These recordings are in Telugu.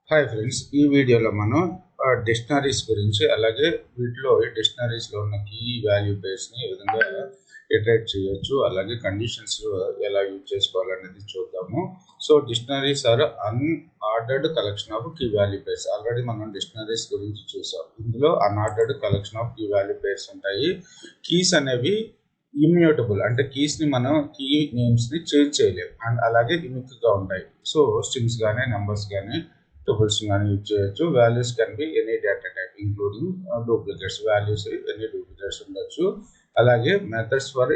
హాయ్ ఫ్రెండ్స్, ఈ వీడియోలో మనం డిక్షనరీస్ గురించి, అలాగే వీటిలో డిక్షనరీస్లో ఉన్న కీ వాల్యూ పేర్స్ని ఏ విధంగా ఇటరేట్ చేయొచ్చు, అలాగే కండిషన్స్ ఎలా యూజ్ చేసుకోవాలనేది చూద్దాము. So dictionaries are unordered collection of key value pairs. Already మనం డిక్షనరీస్ గురించి చూసాం. ఇందులో అన్ఆర్డర్డ్ కలెక్షన్ ఆఫ్ కీ వాల్యూ పేర్స్ ఉంటాయి. కీస్ అనేవి ఇమ్యూటబుల్, అంటే కీస్ని మనం కీ నేమ్స్ని చేంజ్ చేయలేము, అండ్ అలాగే యూనిక్గా ఉంటాయి. సో స్ట్రింగ్స్ కానీ నెంబర్స్ కానీ టపుల్స్ కానీ యూజ్ చేయొచ్చు. Values can be any data type including duplicates. Values any duplicates ఉండొచ్చు. అలాగే మెథడ్స్ ఫర్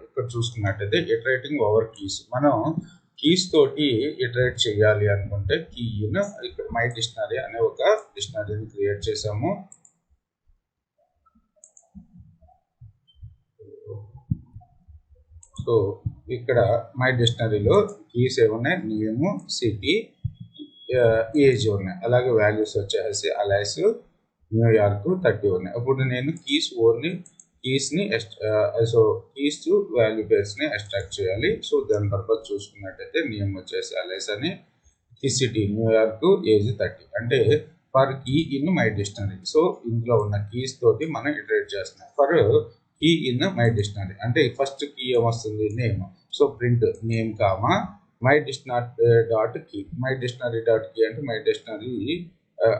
ఇక్కడ చూసుకున్నట్టయితే ఇటరేటింగ్ ఓవర్ కీస్. మనం కీస్ తోటి ఇటరేట్ చేయాలి అనుకుంటే కీను ఇక్కడ మై డిక్షనరీ అనే ఒక డిక్షనరీని క్రియేట్ చేసాము. సో ఇక్కడ మై డిక్షనరీలో కీస్ ఏమున్నాయి? నేమ్, సిటీ, ఏజ్ ఉన్నాయి. అలాగే వాల్యూస్ వచ్చేసి అలైస్, న్యూయార్క్ 30 ఉన్నాయి. అప్పుడు నేను కీస్ని సో కీస్ వాల్యూ పేర్స్ని ఎక్స్ట్రాక్ట్ చేయాలి. సో దాని పర్పస్ చూసుకున్నట్టయితే నేమ్ వచ్చేసి అలైస్ అని, సిటీ న్యూయార్క్, ఏజ్ 30. అంటే for key in my dictionary. So ఇందులో ఉన్న కీస్ తోటి మనం ఇటరేట్ చేస్తున్నాం. For key in my dictionary అంటే ఫస్ట్ కీ ఏమొస్తుంది? Name. So print name comma my dictionary dot key. My dictionary dot key అంటే మై డిక్షనరీ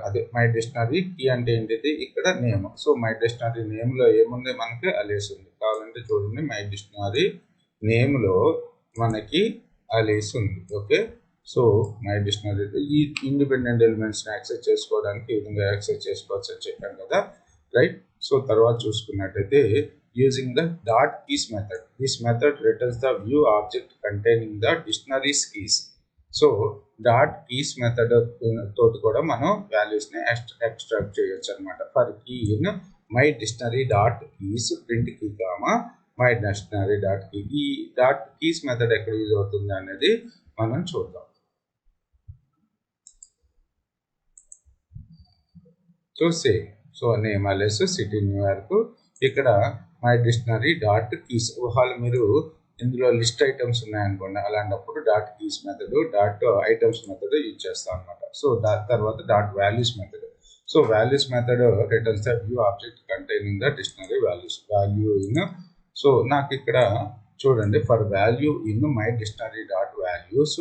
అదే మై డిక్షనరీ కీ అంటే ఏంటిది? ఇక్కడ నేమ్. సో మై డిక్షనరీ నేమ్లో ఏముంది? మనకి అలేస్ ఉంది. కావాలంటే చూడండి, మై డిక్షనరీ నేమ్లో మనకి అలేస్ ఉంది. ఓకే, సో మై డిక్షనరీ ఈ ఇండిపెండెంట్ ఎలిమెంట్స్ని యాక్సెస్ చేసుకోవడానికి ఈ విధంగా యాక్సెస్ చేసుకోవచ్చు అని చెప్పాను కదా, రైట్. సో తర్వాత చూసుకున్నట్టయితే using the dot keys method. This method returns the view object containing the dictionary's keys. So dot keys method తోటి కూడా మనం వాల్యూస్ని ఎక్స్ట్రాక్ట్ చేయొచ్చు అనమాట. For key in my dictionary dot keys print key comma my dictionary dot key. ఈ డాట్ కీస్ మెథడ్ ఎక్కడ యూజ్ అవుతుంది అనేది మనం చూద్దాం. So same. So name Alice, city New York. ఇక్కడ మై డిక్షనరీ డాట్ కీస్. ఒకవేళ మీరు ఇందులో లిస్ట్ ఐటమ్స్ ఉన్నాయనుకోండి, అలాంటప్పుడు dot keys method, dot items method use చేస్తాం అనమాట. సో తర్వాత dot values method. So values method returns the view object containing the dictionary values. Value in. So నాకు ఇక్కడ చూడండి, for value in my dictionary dot values,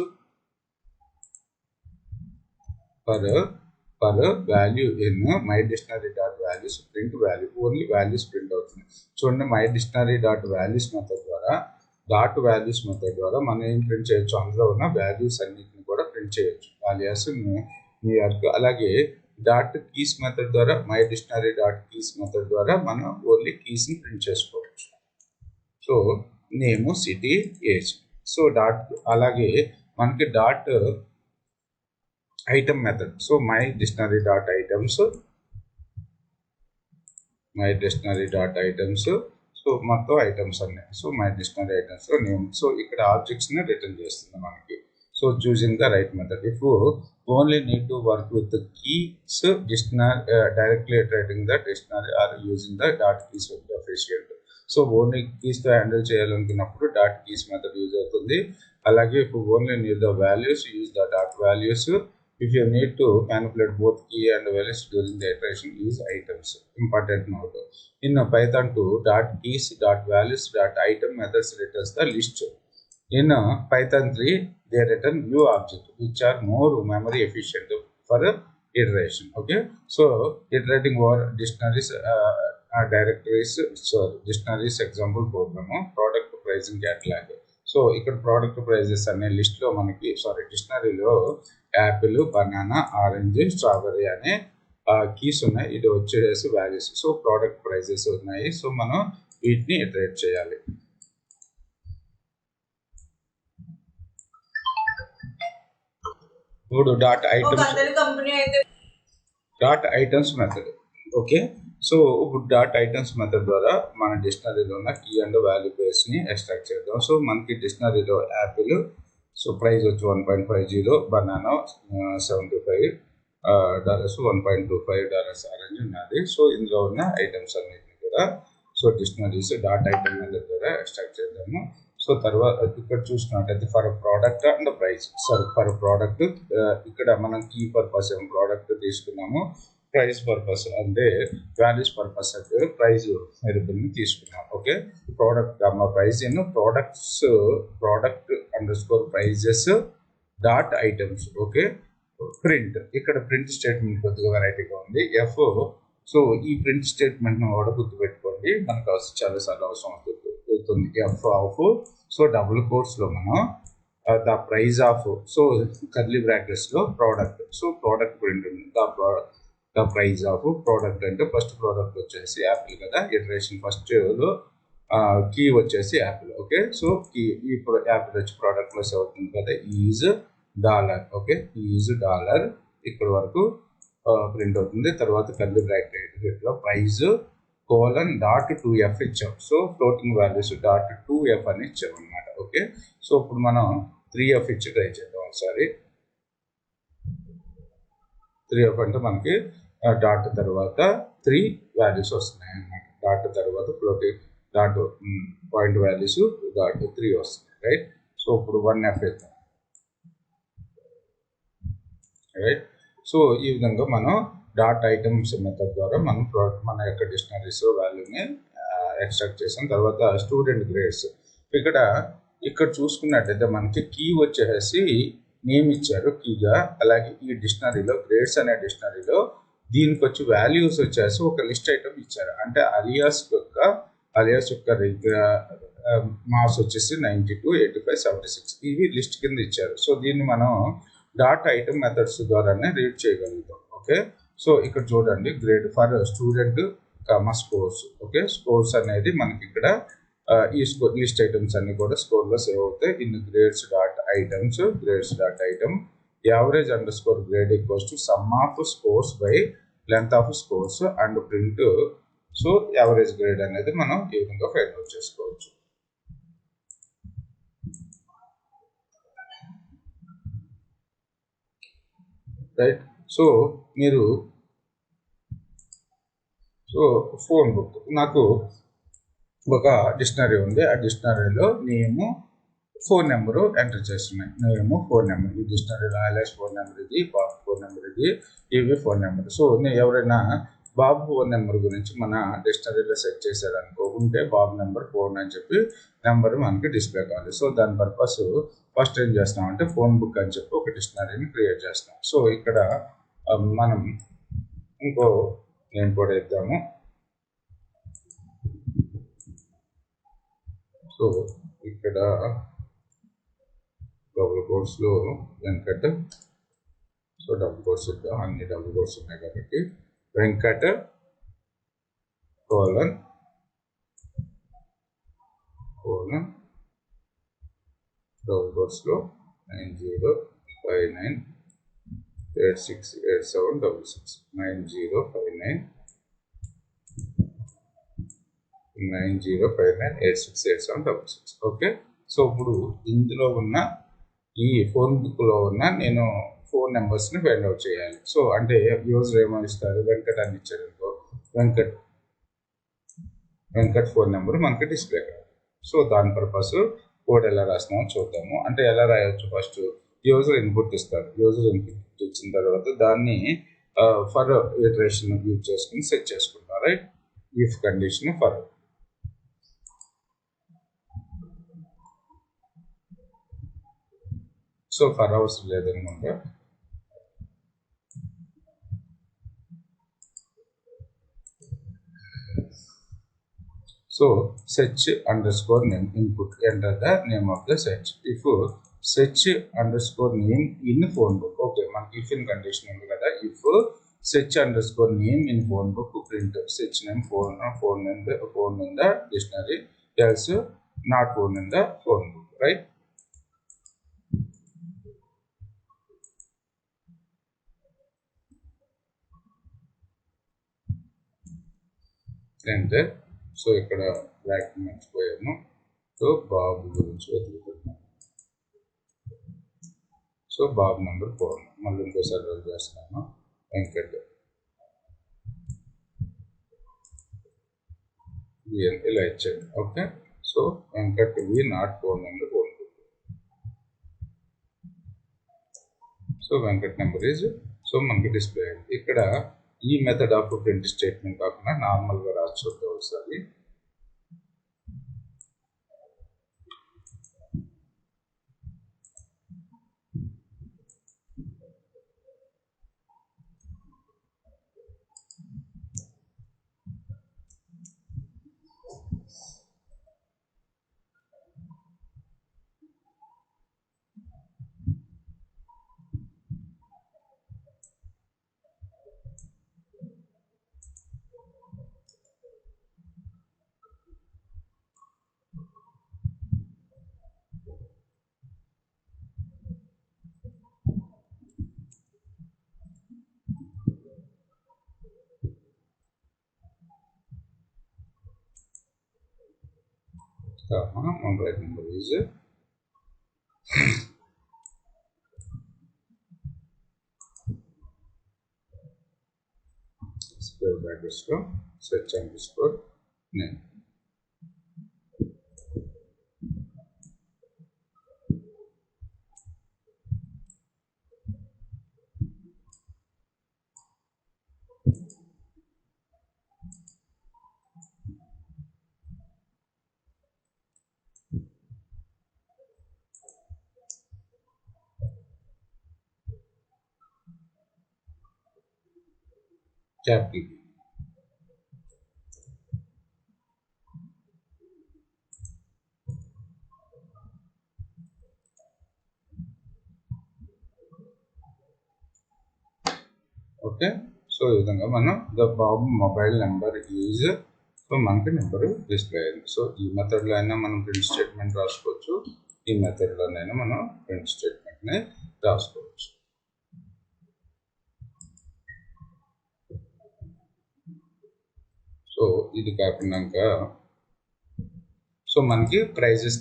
for value in my dictionary dot values print value. Only values print అవుతుంది. చూడండి, my dictionary dot values method ద్వారా మనం ఏం ప్రింట్ చేయొచ్చు? అందులో ఉన్న వాల్యూస్ అన్నిటిని కూడా ప్రింట్ చేయొచ్చు. Values New York. అలాగే డాట్ కీస్ మెథడ్ ద్వారా, my dictionary dot keys method ద్వారా మనం ఓన్లీ కీస్ని ప్రింట్ చేసుకోవచ్చు. So name, city, age. So dot అలాగే మనకి dot item method. So my dictionary dot items, so మొత్తం ఐటమ్స్ అన్నీ. So my dictionary items name. So ఇక్కడ ఆబ్జెక్ట్స్ని రిటర్న్ చేస్తుంది మనకి. So choosing the right method. If only need to work with keys dictionary directly iterating the dictionary are using the dot keys efficient. So only కీస్తో హ్యాండిల్ చేయాలనుకున్నప్పుడు డాట్ కీస్ మెథడ్ యూజ్ అవుతుంది. అలాగే if only need the values, use the dot values. If you need to manipulate both key and values during the iteration, use items. Important note: in Python 2, dot keys, dot values, dot item methods returns the list. In Python 3, they return view object, which are more memory efficient for iteration. Okay, so iterating over dictionaries, directories, so dictionaries example program, product pricing catalog. So ఇక్కడ ప్రోడక్ట్ ప్రైజెస్ అనే లిస్ట్లో మనకి డిక్షనరీలో యాపిల్, బనానా, ఆరెంజ్, స్ట్రాబెర్రీ అనే కీస్ ఉన్నాయి. ఇది వచ్చేసి వాల్యూస్. సో ప్రోడక్ట్ ప్రైజెస్ ఉన్నాయి. సో మనం వీటిని ఇటరేట్ చేయాలి. ఇప్పుడు dot items method. Okay, so ఇప్పుడు డాట్ ఐటమ్స్ మెథడ్ ద్వారా మన డిక్షనరీలో ఉన్న కీ అండ్ వాల్యూ పేర్స్ని ఎక్స్ట్రాక్ట్ చేద్దాం. సో మనకి డిక్షనరీలో యాపిల్, సో ప్రైస్ వచ్చి 1.50, బనానా $75, $1.25 ఆరెంజ్ ఉన్నది. సో ఇందులో ఉన్న ఐటమ్స్ అన్నిటిని కూడా so dictionaries dot item method ద్వారా ఎక్స్ట్రాక్ట్ చేద్దాము. సో తర్వాత ఇక్కడ చూసుకున్నట్టయితే for product and price. Sorry, for product ఇక్కడ మనం కీ పర్పస్ ఏమో ప్రోడక్ట్ తీసుకున్నాము, ప్రైస్ పర్పస్ అంటే వాల్యూస్ పర్పస్ అంటే ప్రైస్ వేరియబుల్ని తీసుకున్నాం. Okay, product price in product underscore prices dot items. Okay, print ఇక్కడ ప్రింట్ స్టేట్మెంట్ కొద్దిగా వెరైటీగా ఉంది. ఎఫ్. సో ఈ ప్రింట్ స్టేట్మెంట్ను కూడా గుర్తుపెట్టుకోండి, మనకు చాలాసార్లు అవసరం అవుతుంది. ఎఫ్ ఆఫ్, సో డబుల్ కోట్స్లో మనం the price of, so curly బ్రాకెట్స్లో ప్రోడక్ట్, సో ప్రోడక్ట్ ప్రింట్ ఉంది. ద ప్రైజ్ ఆఫ్ ప్రోడక్ట్ అంటే ఫస్ట్ ప్రోడక్ట్ వచ్చేసి యాపిల్ కదా, ఇటరేషన్ ఫస్ట్లో కీ వచ్చేసి యాపిల్. ఓకే, సో కీ ఈ యాపిల్ వచ్చి ప్రోడక్ట్లో సేవ్ అవుతుంది కదా, is dollar. Okay, is dollar ఇక్కడ వరకు ప్రింట్ అవుతుంది. తర్వాత కర్లీ బ్రాకెట్లో ప్రైజ్ కోలన్ డాట్ 2F ఇచ్చాం. So floating values dot 2F అని ఇచ్చాం అనమాట. ఓకే, సో ఇప్పుడు మనం 3F ఇచ్చి ట్రై చేద్దాం ఒకసారి. 3F అంటే మనకి డాట్ తర్వాత 3 వాల్యూస్ వస్తున్నాయి అన్నమాట. డాట్ తర్వాత floating dot point values dot 3 వస్తున్నాయి, రైట్. సో ఇప్పుడు 1F ఇద్దాం, రైట్. సో ఈ విధంగా మనం డాట్ ఐటమ్స్ మెథడ్ ద్వారా మనం మన యొక్క డిక్షనరీస్ వాల్యూని ఎక్స్ట్రాక్ట్ చేసాం. తర్వాత స్టూడెంట్ గ్రేడ్స్ ఇక్కడ చూసుకున్నట్టయితే మనకి కీ వచ్చేసి నేమ్ ఇచ్చారు కీగా. అలాగే ఈ డిక్షనరీలో గ్రేడ్స్ అనే డిక్షనరీలో దీనికి వచ్చి వాల్యూస్ వచ్చేసి ఒక లిస్ట్ ఐటమ్ ఇచ్చారు. అంటే అలియాస్ యొక్క మార్క్స్ వచ్చేసి 92, 85, 76 ఇవి లిస్ట్ కింద ఇచ్చారు. సో దీన్ని మనం డాట్ ఐటమ్ మెథడ్స్ ద్వారానే రీడ్ చేయగలుగుతాం. ఓకే, సో ఇక్కడ చూడండి, grade for student scores. Okay, scores అనేది మనకి ఇక్కడ ఈ లిస్ట్ ఐటమ్స్ అన్ని కూడా స్కోర్లో సేవ్ అవుతాయి. In grades dot item average under score grade equals to some of scores by length of scores and print. So average grade అనేది మనం ఈ విధంగా ఫైండ్ అవుట్ చేసుకోవచ్చు, రైట్. సో మీరు ఫోన్ బుక్, నాకు ఒక డిక్షనరీ ఉంది. ఆ డిక్షనరీలో నేము, ఫోన్ నెంబరు ఎంటర్ చేస్తున్నాయి. నేము, ఫోన్ నెంబర్, ఈ డిక్షనరీలో అలెక్స్ ఫోన్ నెంబర్ ఇది, బాబు ఫోన్ నెంబర్ ఇది, ఇవి ఫోన్ నెంబర్. సో నేను ఎవరైనా బాబు ఫోన్ నెంబర్ గురించి మన డిక్షనరీలో సెట్ చేశారనుకో, ఉంటే బాబు నెంబర్ ఫోన్ అని చెప్పి నెంబర్ మనకి డిస్ప్లే కావాలి. సో దాని పర్పస్ ఫస్ట్ ఏం చేస్తామంటే ఫోన్ బుక్ అని చెప్పి ఒక డిక్షనరీని క్రియేట్ చేస్తాం. సో ఇక్కడ మనం ఇంకో నేమ్ కూడా ఇద్దాము. సో ఇక్కడ డబుల్ కోట్స్లో వెంకట్, సో డబుల్ కోట్స్ ఇద్దాం, అన్ని డబుల్ కోట్స్ ఉన్నాయి కాబట్టి వెంకట్ కోలన్ డబుల్ కోట్స్లో 9059868766 9059868766. ఓకే, సో ఇప్పుడు ఇందులో ఉన్న ఈ ఫోన్ బుక్లో ఉన్న నేను ఫోన్ నెంబర్స్ని ఫైండ్ అవుట్ చేయాలి. సో అంటే యూజర్ ఏమో ఇస్తారు, వెంకట్ అని ఇచ్చారు అనుకో, వెంకట్ ఫోన్ నెంబర్ మనకి డిస్ప్లే కావాలి. సో దాని పర్పస్ కోడ్ ఎలా రాస్తున్నామో చూద్దాము. అంటే ఎలా రాయవచ్చు, ఫస్ట్ యూజర్ ఇన్పుట్ ఇస్తారు. యూజర్ ఇన్పుట్ ఇచ్చిన తర్వాత దాన్ని ఫర్ ఇటరేషన్ యూజ్ చేసుకుని సెట్ చేసుకుంటాం, right. If condition for. So for అవసరం లేదనుకుంటా. So search underscore name input, enter the name of the search. If search underscore name in phone book, okay, మనకి if in condition ఉంది కదా, if search underscore name in phone book print search name phone in the dictionary, else not phone in the phone book, right. enter. So ఇక్కడ బ్లాక్ మర్చిపోయాము. సో బాబు గురించి వెతుకుతున్నాం. సో బాబు నెంబర్ 4 మళ్ళీ ఇంకోసారి రన్ చేస్తున్నాను. వెంకట్ ఇలా ఇచ్చాడు. Okay, so Venkat we not phone number own. So Venkat number is so మనకి డిస్ప్లే అయింది. ఇక్కడ ఈ మెథడ్ ఆఫ్ ప్రింట్ స్టేట్మెంట్ కాకుండా నార్మల్గా రాసి చూద్దాం ఒకసారి. Mobile number is square brackets to search underscore name. Capital B. Okay, so ఈ విధంగా మనం the Babu mobile number is, so మనకి నెంబర్ డిస్ప్లే అయింది. సో ఈ మెథడ్లో అయినా మనం ప్రింట్ స్టేట్మెంట్ రాసుకోవచ్చు, ఈ మెథడ్లోనైనా మనం ప్రింట్ స్టేట్మెంట్ని రాసుకోవచ్చు. సో ఇది కాకుండా సో మనకి ప్రైజెస్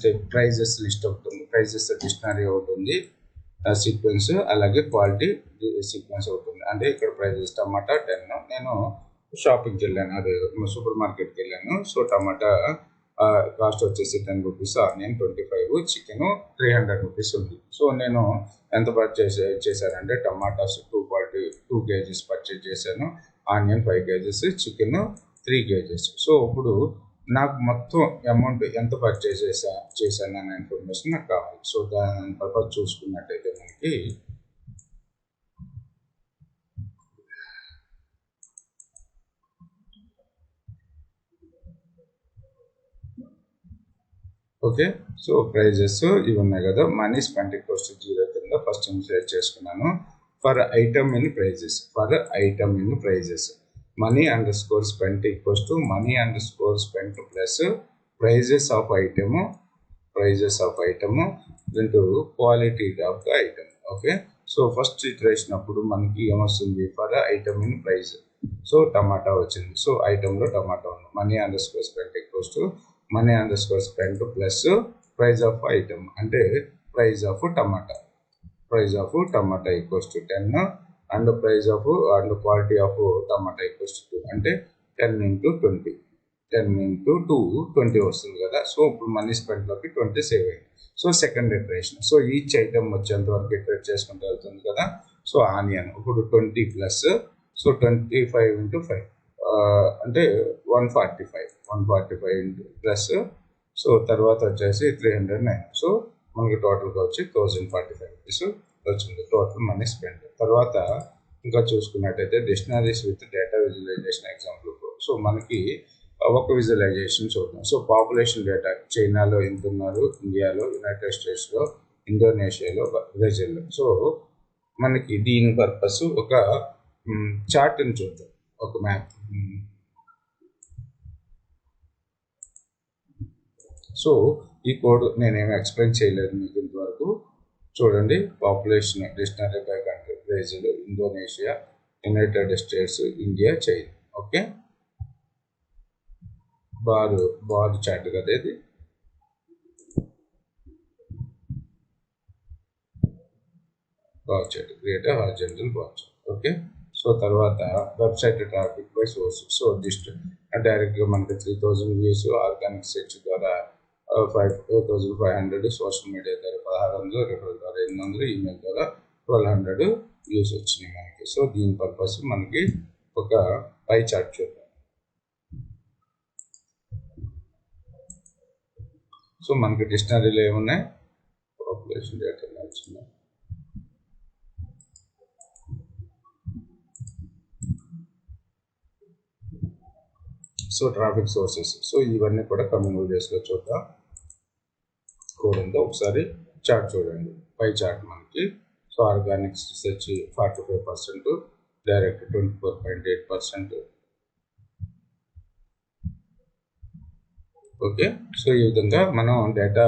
లిస్ట్ అవుతుంది, ప్రైజెస్ డిక్షనరీ అవుతుంది, సీక్వెన్స్ అలాగే క్వాలిటీ సీక్వెన్స్ అవుతుంది. అంటే ఇక్కడ ప్రైజెస్ టమాటా 10, నేను షాపింగ్కి వెళ్ళాను, అదే సూపర్ మార్కెట్కి వెళ్ళాను. సో టమాటా కాస్ట్ వచ్చేసి 10 రూపీస్, ఆనియన్ 25, చికెన్ 300 రూపీస్ ఉంది. సో నేను ఎంత పర్చేస్ చేశానంటే టమాటాస్ 2 kgs పర్చేజ్ చేశాను, onion 5 kgs, chicken 3 kgs. So ఇప్పుడు నాకు మొత్తం అమౌంట్ ఎంత పర్చేజ్ చేశాను అనే ఇన్ఫర్మేషన్ నాకు కావాలి. సో దాని పర్పస్ చూసుకున్నట్టయితే మనకి ఓకే, సో ప్రైజెస్ ఇవి ఉన్నాయి కదా, మనీ స్పెంట్ ఈక్వల్స్ టు 0 కింద ఫస్ట్ ఇన్సర్ట్ చేసుకున్నాను. For item in prices money under score spent equals to money under score spent plus prices of item into quality of the item. Okay, so first iteration అప్పుడు మనకి ఏమొస్తుంది, for item in price, so టమాటా వచ్చింది. సో ఐటమ్లో టమాటా ఉంది, money under score spent equals to money under score spent plus price of item అంటే price of tomato equals to 10 and praise of and quality of tomato equals to 2 అంటే 10 into 20 వస్తుంది కదా. సో ఇప్పుడు మనీ స్పెంట్లోకి 20 సేవ్ అయింది. So second iteration, so each item వచ్చేంత వరకు ఇటరేట్ చేసుకుంటూ వెళ్తుంది కదా. సో ఆనియన్ ఇప్పుడు 20 ప్లస్, సో 25 into 5 అంటే 145 ఇంటూ ప్లస్, సో తర్వాత వచ్చేసి 309. సో మనకి టోటల్గా వచ్చి 1045 రూపీస్ వచ్చింది టోటల్ మనీ స్పెండ్. తర్వాత ఇంకా చూసుకున్నట్టయితే dictionaries with data visualisation example. So మనకి ఒక విజువలైజేషన్ చూద్దాం. సో పాపులేషన్ డేటా చైనాలో ఎంత ఉన్నారు, ఇండియాలో, యునైటెడ్ స్టేట్స్లో, ఇండోనేషియాలో, బ్రెజిల్లో. సో మనకి దీని పర్పస్ ఒక చార్ట్ని చూద్దాం, ఒక మ్యాప్. సో ఈ కోడ్ నేనేమి ఎక్స్ప్లెయిన్ చేయలేదు మీకు ఇంతవరకు. చూడండి, population dictionary by country, Brazil, Indonesia, United States, India, China. Okay, bar chart కదా ఇది. Bar chart, create horizontal bar chart. Okay, so తర్వాత website traffic by source. So డైరెక్ట్గా మనకి 3000 వ్యూస్ ఆర్గానిక్ సెర్చ్ ద్వారా 5500, సోషల్ మీడియా ద్వారా 1600, రిఫరల్ ద్వారా 800, ఈమెయిల్ ద్వారా 1200 వ్యూస్ వచ్చినాయి మనకి. సో దీని పర్పస్ మనకి ఒక పై చార్ట్ చూద్దాం. సో మనకి డిక్షనరీలో ఏమున్నాయి, పాపులేషన్ డేటా వచ్చింది. సో ట్రాఫిక్ సోర్సెస్, సో ఇవన్నీ కూడా కమింగ్ వీడియోస్లో చూద్దాం. కోడ్ ఉందో ఒకసారి చార్ట్ చూడండి. పై చార్ట్ మనకి so Organics research 45%, direct 24.8%. Okay, so ఈ విధంగా మనం డేటా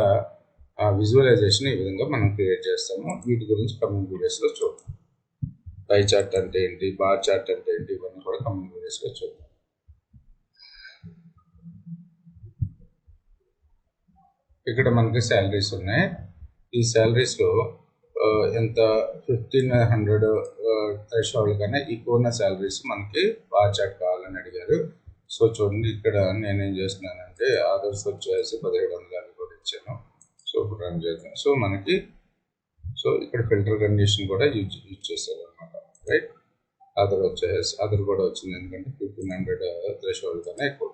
విజువలైజేషన్ ఈ విధంగా మనం క్రియేట్ చేస్తాము. వీటి గురించి కమింగ్ వీడియోస్లో చూద్దాం. పై చార్ట్ అంటే ఏంటి, బార్ చార్ట్ అంటే ఏంటి, ఇవన్నీ కూడా కమింగ్ వీడియోస్లో చూద్దాం. ఇక్కడ మనకి శాలరీస్ ఉన్నాయి. ఈ శాలరీస్లో ఎంత 1500 థ్రెషోల్డ్ కన్నా ఎక్కువ ఉన్న శాలరీస్ మనకి బార్ చార్ట్ కావాలని అడిగారు. సో చూడండి, ఇక్కడ నేనేం చేస్తున్నానంటే ఆర్డర్స్ వచ్చేసి 1750 కూడా ఇచ్చాను. సో ఇప్పుడు రన్ చేద్దాం. సో మనకి సో ఇక్కడ ఫిల్టర్ కండిషన్ కూడా యూజ్ చేశారు అనమాట. రైట్, అదర్ వచ్చేసి అదర్ కూడా వచ్చింది, ఎందుకంటే 1500 థ్రెషోల్డ్ కన్నా ఎక్కువ.